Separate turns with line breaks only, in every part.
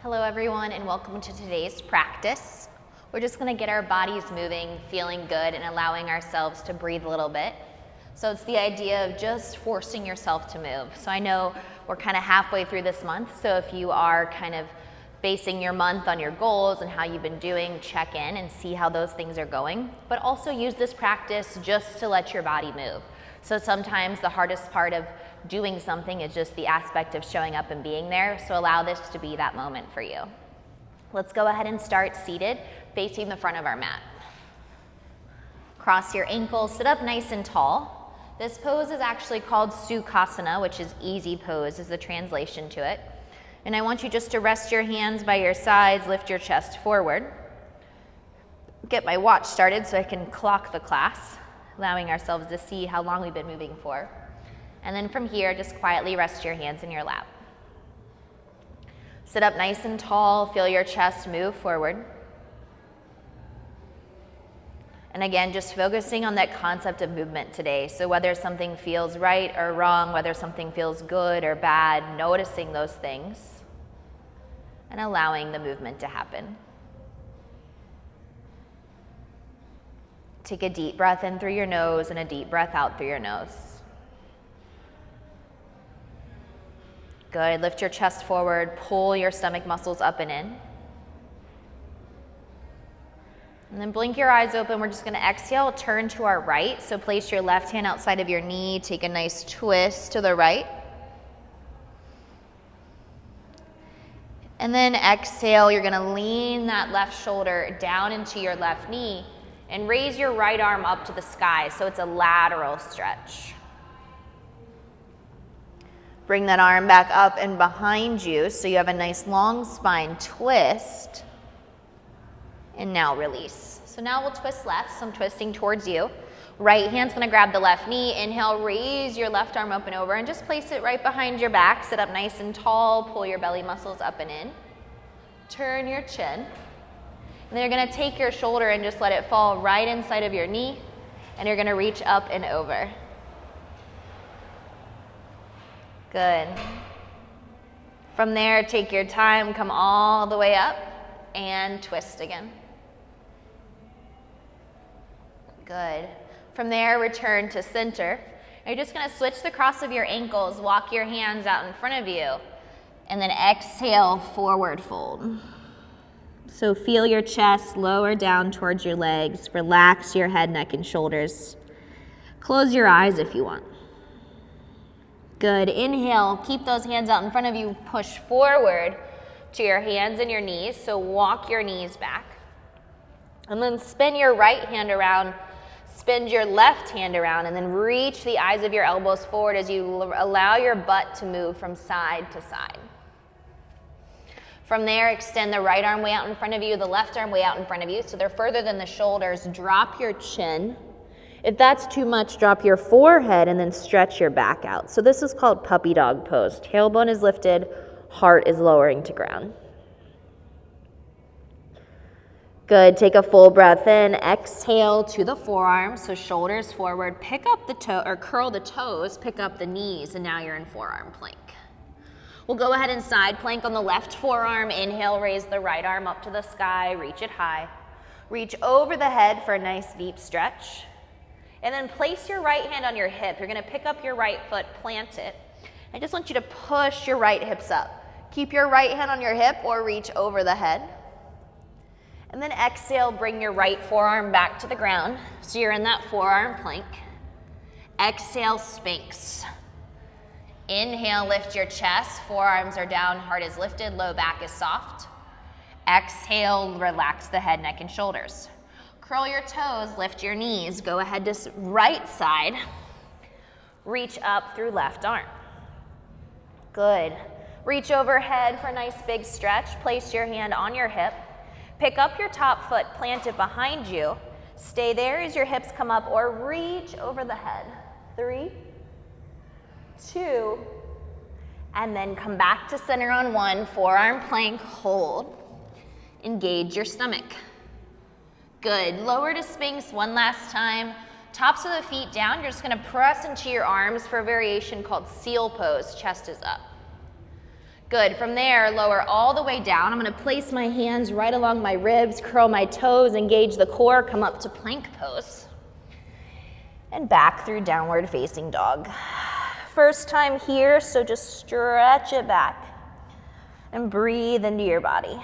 Hello everyone and welcome to today's practice. We're just going to get our bodies moving, feeling good, and allowing ourselves to breathe a little bit. So it's the idea of just forcing yourself to move. So I know we're kind of halfway through this month, so if you are kind of basing your month on your goals and how you've been doing, check in and see how those things are going. But also use this practice just to let your body move. So sometimes the hardest part of doing something is just the aspect of showing up and being there. So allow this to be that moment for you. Let's go ahead and start seated, facing the front of our mat. Cross your ankles, sit up nice and tall. This pose is actually called Sukhasana, which is easy pose is the translation to it. And I want you just to rest your hands by your sides, lift your chest forward. Get my watch started so I can clock the class, allowing ourselves to see how long we've been moving for. And then from here, just quietly rest your hands in your lap. Sit up nice and tall, feel your chest move forward. And again, just focusing on that concept of movement today. So whether something feels right or wrong, whether something feels good or bad, noticing those things and allowing the movement to happen. Take a deep breath in through your nose and a deep breath out through your nose. Good. Lift your chest forward, pull your stomach muscles up and in. And then blink your eyes open. We're just going to exhale, turn to our right. So place your left hand outside of your knee, take a nice twist to the right. And then exhale, you're going to lean that left shoulder down into your left knee and raise your right arm up to the sky. So it's a lateral stretch. Bring that arm back up and behind you so you have a nice long spine twist. And now release. So now we'll twist left, so I'm twisting towards you. Right hand's gonna grab the left knee. Inhale, raise your left arm up and over and just place it right behind your back. Sit up nice and tall, pull your belly muscles up and in. Turn your chin. And then you're gonna take your shoulder and just let it fall right inside of your knee. And you're gonna reach up and over. Good. From there, take your time, come all the way up and twist again. Good. From there, return to center. Now you're just going to switch the cross of your ankles, walk your hands out in front of you, and then exhale, forward fold. So feel your chest lower down towards your legs. Relax your head, neck, and shoulders. Close your eyes if you want. Good. Inhale, keep those hands out in front of you. Push forward to your hands and your knees. So walk your knees back. And then spin your right hand around, spin your left hand around, and then reach the eyes of your elbows forward as you allow your butt to move from side to side. From there, extend the right arm way out in front of you, the left arm way out in front of you, so they're further than the shoulders. Drop your chin. If that's too much, drop your forehead and then stretch your back out. So this is called puppy dog pose. Tailbone is lifted, heart is lowering to ground. Good. Take a full breath in. Exhale to the forearms, so shoulders forward. Pick up the toe or curl the toes, pick up the knees, and now you're in forearm plank. We'll go ahead and side plank on the left forearm. Inhale, raise the right arm up to the sky, reach it high. Reach over the head for a nice deep stretch. And then place your right hand on your hip. You're going to pick up your right foot, plant it. I just want you to push your right hips up. Keep your right hand on your hip or reach over the head. And then exhale, bring your right forearm back to the ground. So you're in that forearm plank. Exhale, Sphinx. Inhale, lift your chest. Forearms are down, heart is lifted, low back is soft. Exhale, relax the head, neck, and shoulders. Curl your toes, lift your knees. Go ahead to right side. Reach up through left arm. Good. Reach overhead for a nice big stretch. Place your hand on your hip. Pick up your top foot, plant it behind you. Stay there as your hips come up or reach over the head. 3, 2, and then come back to center on 1. Forearm plank, hold. Engage your stomach. Good. Lower to Sphinx one last time. Tops of the feet down. You're just going to press into your arms for a variation called seal pose. Chest is up. Good, from there, lower all the way down. I'm gonna place my hands right along my ribs, curl my toes, engage the core, come up to plank pose. And back through downward facing dog. First time here, so just stretch it back and breathe into your body.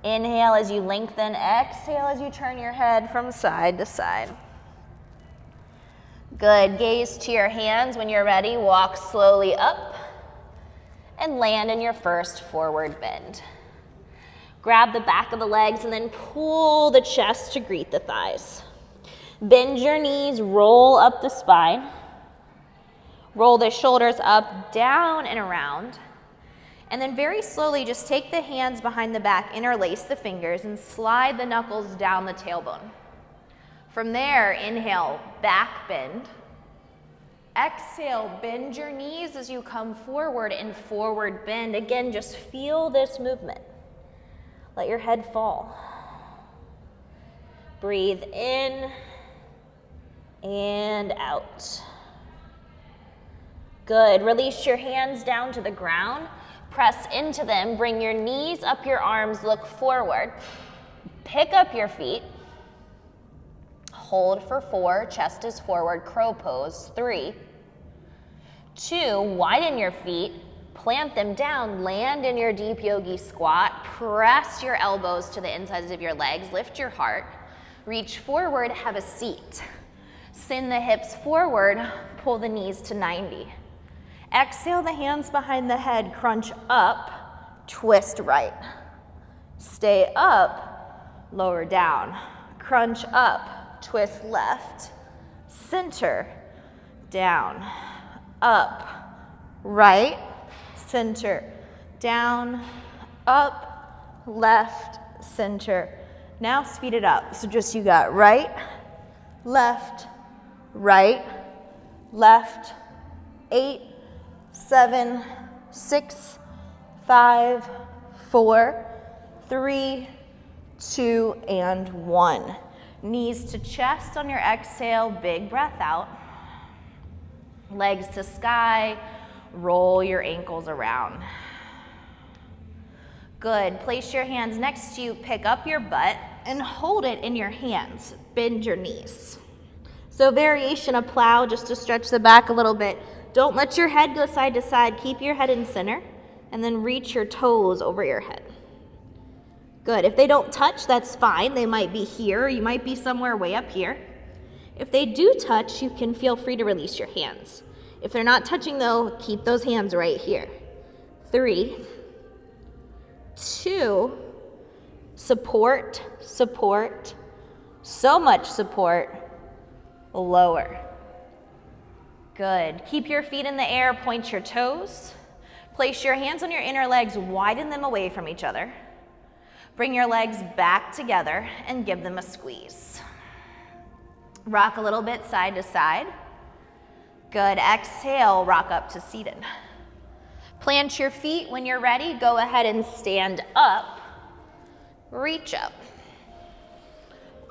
Inhale as you lengthen, exhale as you turn your head from side to side. Good, gaze to your hands. When you're ready, walk slowly up and land in your first forward bend. Grab the back of the legs and then pull the chest to greet the thighs. Bend your knees, roll up the spine. Roll the shoulders up, down, and around. And then very slowly, just take the hands behind the back, interlace the fingers, and slide the knuckles down the tailbone. From there, inhale, back bend. Exhale, bend your knees as you come forward in forward bend. Again, just feel this movement. Let your head fall. Breathe in and out. Good, release your hands down to the ground. Press into them, bring your knees up your arms, look forward. Pick up your feet. Hold for 4, chest is forward, crow pose. 3, 2, widen your feet, plant them down, land in your deep yogi squat, press your elbows to the insides of your legs, lift your heart, reach forward, have a seat. Send the hips forward, pull the knees to 90. Exhale the hands behind the head, crunch up, twist right. Stay up, lower down. Crunch up, twist left. Center, down, up, right, center, down, up, left, center. Now speed it up. So just you got right, left, 8, 7, 6, 5, 4, 3, 2, and 1. Knees to chest on your exhale, big breath out. Legs to sky, roll your ankles around. Good, place your hands next to you, pick up your butt, and hold it in your hands. Bend your knees. So variation of plow, just to stretch the back a little bit. Don't let your head go side to side. Keep your head in center, and then reach your toes over your head. Good. If they don't touch, that's fine. They might be here. You might be somewhere way up here. If they do touch, you can feel free to release your hands. If they're not touching, though, keep those hands right here. 3, 2, support, support, so much support, lower. Good. Keep your feet in the air, point your toes. Place your hands on your inner legs, widen them away from each other. Bring your legs back together and give them a squeeze. Rock a little bit side to side. Good. Exhale, rock up to seated. Plant your feet. When you're ready, go ahead and stand up. Reach up.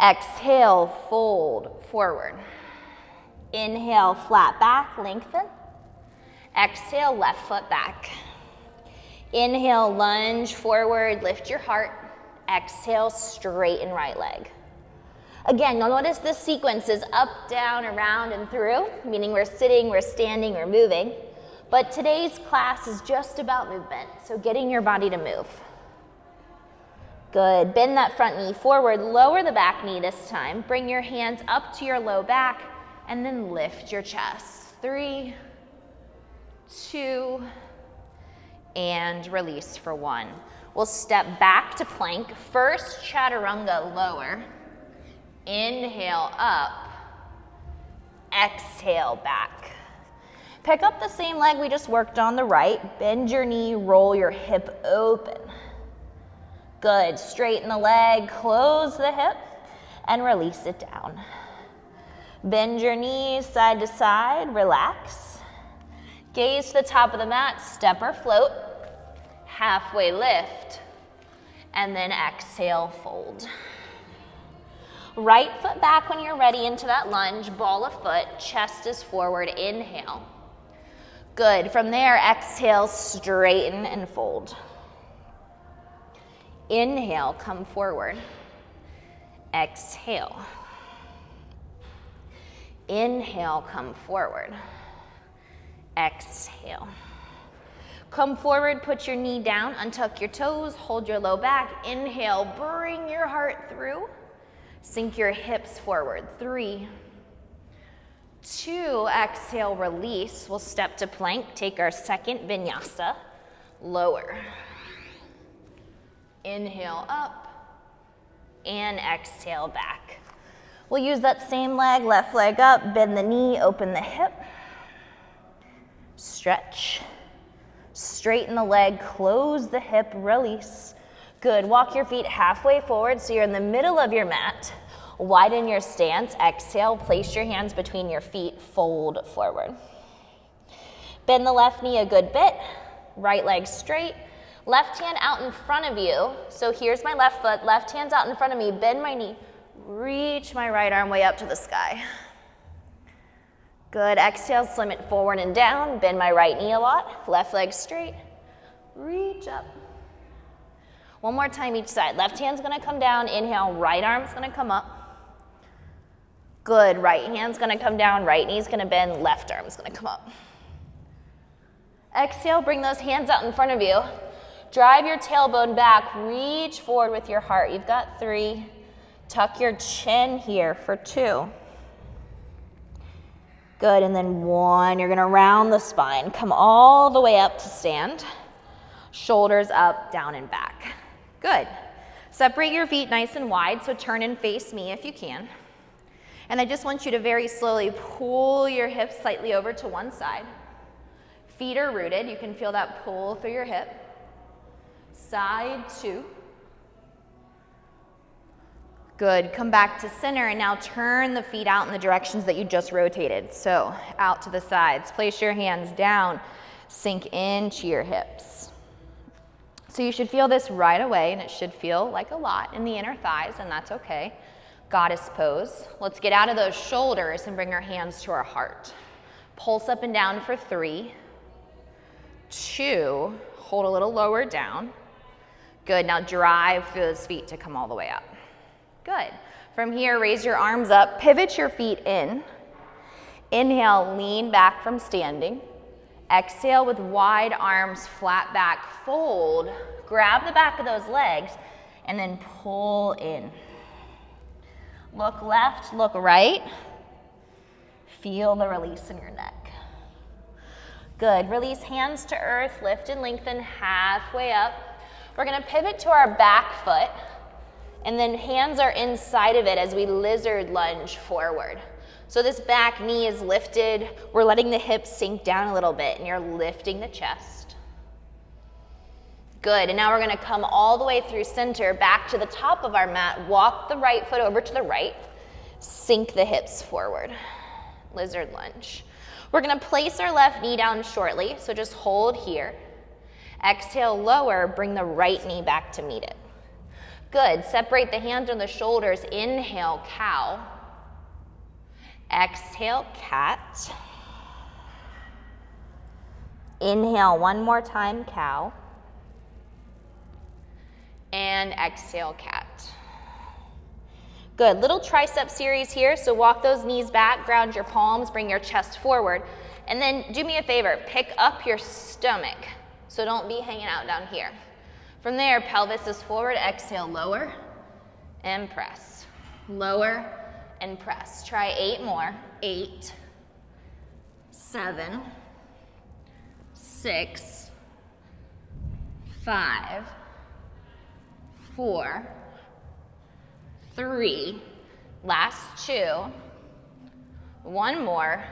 Exhale, fold forward. Inhale, flat back, lengthen. Exhale, left foot back. Inhale, lunge forward, lift your heart. Exhale, straighten right leg. Again, you'll notice this sequence is up, down, around, and through, meaning we're sitting, we're standing, we're moving. But today's class is just about movement, so getting your body to move. Good. Bend that front knee forward, lower the back knee this time. Bring your hands up to your low back, and then lift your chest. 3, 2, and release for 1. We'll step back to plank. First, chaturanga, lower. Inhale, up. Exhale, back. Pick up the same leg we just worked on, the right. Bend your knee, roll your hip open. Good. Straighten the leg, close the hip, and release it down. Bend your knees side to side, relax. Gaze to the top of the mat, step or float. Halfway lift, and then exhale, fold. Right foot back when you're ready into that lunge, ball of foot, chest is forward, inhale. Good. From there, exhale, straighten and fold. Inhale, come forward. Exhale. Inhale, come forward. Exhale. Come forward, put your knee down, untuck your toes, hold your low back. Inhale, bring your heart through. Sink your hips forward. 3, 2, exhale, release. We'll step to plank, take our second vinyasa. Lower. Inhale up and exhale back. We'll use that same leg, left leg up, bend the knee, open the hip. Stretch. Straighten the leg, close the hip, release. Good. Walk your feet halfway forward so you're in the middle of your mat. Widen your stance. Exhale, place your hands between your feet, fold forward. Bend the left knee a good bit. Right leg straight. Left hand out in front of you. So here's my left foot. Left hand's out in front of me. Bend my knee. Reach my right arm way up to the sky. Good. Exhale, slim it forward and down. Bend my right knee a lot. Left leg straight. Reach up. One more time each side. Left hand's gonna come down. Inhale, right arm's gonna come up. Good. Right hand's gonna come down. Right knee's gonna bend. Left arm's gonna come up. Exhale, bring those hands out in front of you. Drive your tailbone back. Reach forward with your heart. You've got 3. Tuck your chin here for 2. Good, and then 1. You're gonna round the spine. Come all the way up to stand. Shoulders up, down and back. Good. Separate your feet nice and wide, so turn and face me if you can. And I just want you to very slowly pull your hips slightly over to one side. Feet are rooted. You can feel that pull through your hip. Side 2. Good. Come back to center and now turn the feet out in the directions that you just rotated. So out to the sides. Place your hands down. Sink into your hips. So you should feel this right away, and it should feel like a lot in the inner thighs, and that's okay. Goddess pose. Let's get out of those shoulders and bring our hands to our heart. Pulse up and down for 3, 2, hold a little lower down. Good. Now drive through those feet to come all the way up. Good. From here, raise your arms up, pivot your feet in. Inhale, lean back from standing. Exhale with wide arms, flat back, fold. Grab the back of those legs and then pull in. Look left, look right. Feel the release in your neck. Good. Release hands to earth, lift and lengthen halfway up. We're gonna pivot to our back foot. And then hands are inside of it as we lizard lunge forward. So this back knee is lifted. We're letting the hips sink down a little bit, and you're lifting the chest. Good, and now we're gonna come all the way through center, back to the top of our mat. Walk the right foot over to the right. Sink the hips forward. Lizard lunge. We're gonna place our left knee down shortly, so just hold here. Exhale, lower, bring the right knee back to meet it. Good. Separate the hands on the shoulders. Inhale, cow. Exhale, cat. Inhale one more time, cow. And exhale, cat. Good. Little tricep series here. So walk those knees back, ground your palms, bring your chest forward. And then do me a favor, pick up your stomach. So don't be hanging out down here. From there, pelvis is forward, exhale, lower and press. Lower and press. Try 8 more. 8, 7, 6, 5, 4, 3, last 2, 1 more.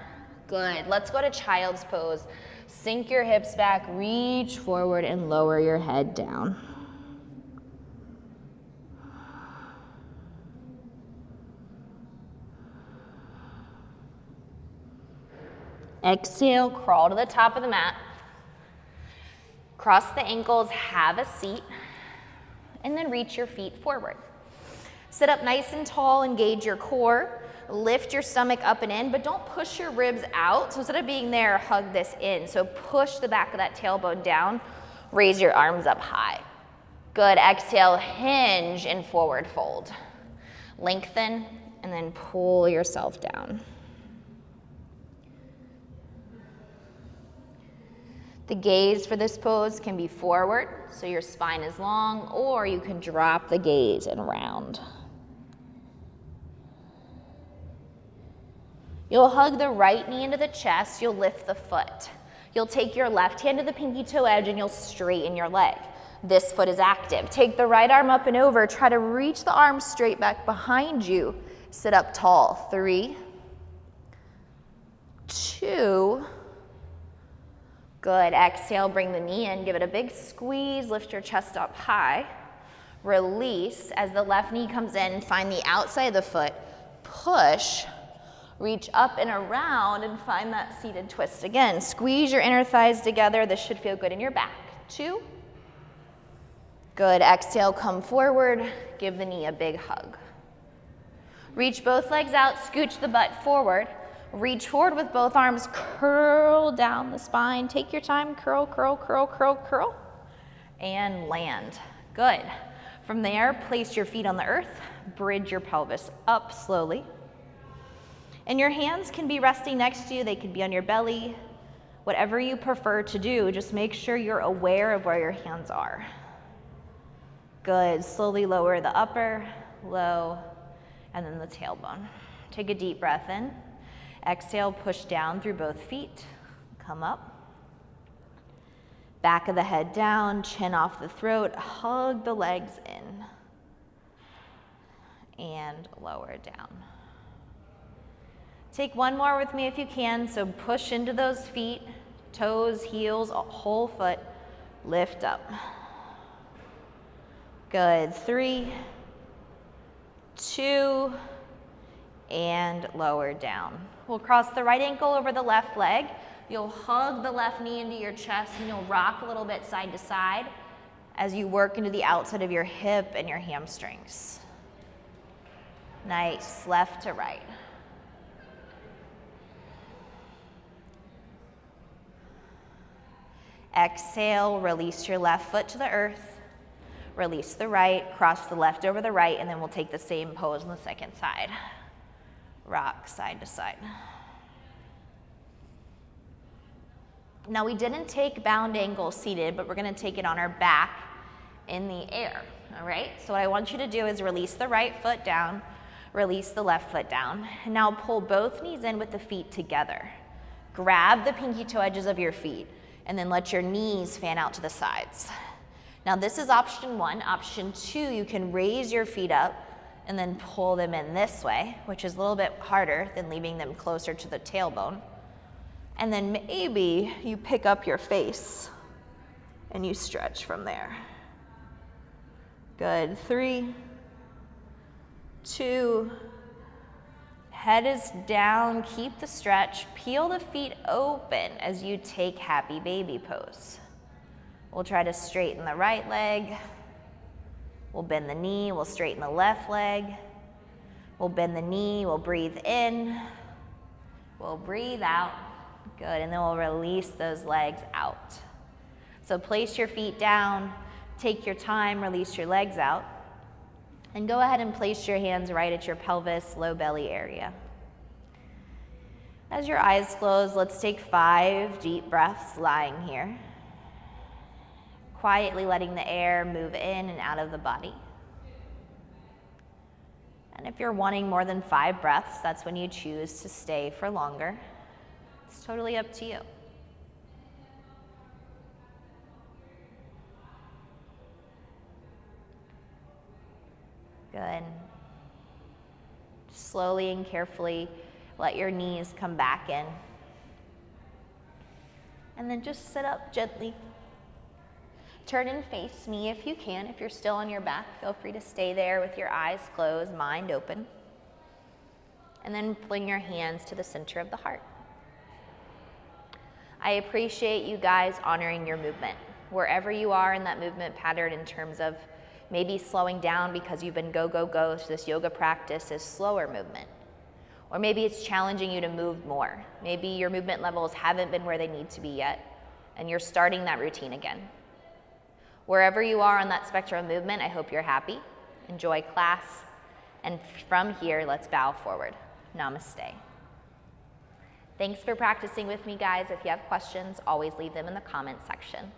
Good. Let's go to child's pose. Sink your hips back, reach forward, and lower your head down. Exhale, crawl to the top of the mat. Cross the ankles, have a seat, and then reach your feet forward. Sit up nice and tall, engage your core. lift your stomach up and in, but don't push your ribs out. So instead of being there, hug this in. So push the back of that tailbone down, raise your arms up high. Good, exhale, hinge and forward fold. Lengthen and then pull yourself down. The gaze for this pose can be forward, so your spine is long, or you can drop the gaze and round. You'll hug the right knee into the chest, you'll lift the foot. You'll take your left hand to the pinky toe edge and you'll straighten your leg. This foot is active. Take the right arm up and over, try to reach the arm straight back behind you. Sit up tall. 3, 2, good. Exhale, bring the knee in, give it a big squeeze, lift your chest up high. Release as the left knee comes in, find the outside of the foot, push, reach up and around and find that seated twist. Again, squeeze your inner thighs together. This should feel good in your back. 2, good. Exhale, come forward, give the knee a big hug. Reach both legs out, scooch the butt forward. Reach forward with both arms, curl down the spine. Take your time, curl, curl, curl, curl, curl, and land. Good. From there, place your feet on the earth, bridge your pelvis up slowly. And your hands can be resting next to you, they could be on your belly. Whatever you prefer to do, just make sure you're aware of where your hands are. Good. Slowly lower the upper, low, and then the tailbone. Take a deep breath in. Exhale, push down through both feet. Come up. Back of the head down, chin off the throat. Hug the legs in. And lower down. Take one more with me if you can. So push into those feet, toes, heels, whole foot. Lift up. Good. 3, 2, and lower down. We'll cross the right ankle over the left leg. You'll hug the left knee into your chest and you'll rock a little bit side to side as you work into the outside of your hip and your hamstrings. Nice. Left to right. Exhale, release your left foot to the earth. Release the right, cross the left over the right, and then we'll take the same pose on the second side. Rock side to side. Now we didn't take bound angle seated, but we're gonna take it on our back in the air, all right? So what I want you to do is release the right foot down, release the left foot down, and now pull both knees in with the feet together. Grab the pinky toe edges of your feet, and then let your knees fan out to the sides. Now this is option 1. Option 2, you can raise your feet up and then pull them in this way, which is a little bit harder than leaving them closer to the tailbone. And then maybe you pick up your face and you stretch from there. Good. 3, 2, head is down, keep the stretch, peel the feet open as you take happy baby pose. We'll try to straighten the right leg. We'll bend the knee, we'll straighten the left leg. We'll bend the knee, we'll breathe in. We'll breathe out. Good, and then we'll release those legs out. So place your feet down, take your time, release your legs out. And go ahead and place your hands right at your pelvis, low belly area. As your eyes close, let's take 5 deep breaths lying here. Quietly letting the air move in and out of the body. And if you're wanting more than 5 breaths, that's when you choose to stay for longer. It's totally up to you. Good. Slowly and carefully let your knees come back in. And then just sit up gently. Turn and face me if you can. If you're still on your back, feel free to stay there with your eyes closed, mind open. And then bring your hands to the center of the heart. I appreciate you guys honoring your movement. Wherever you are in that movement pattern in terms of maybe slowing down because you've been go, go, go, so this yoga practice is slower movement. Or maybe it's challenging you to move more. Maybe your movement levels haven't been where they need to be yet, and you're starting that routine again. Wherever you are on that spectrum of movement, I hope you're happy. Enjoy class. And from here, let's bow forward. Namaste. Thanks for practicing with me, guys. If you have questions, always leave them in the comment section.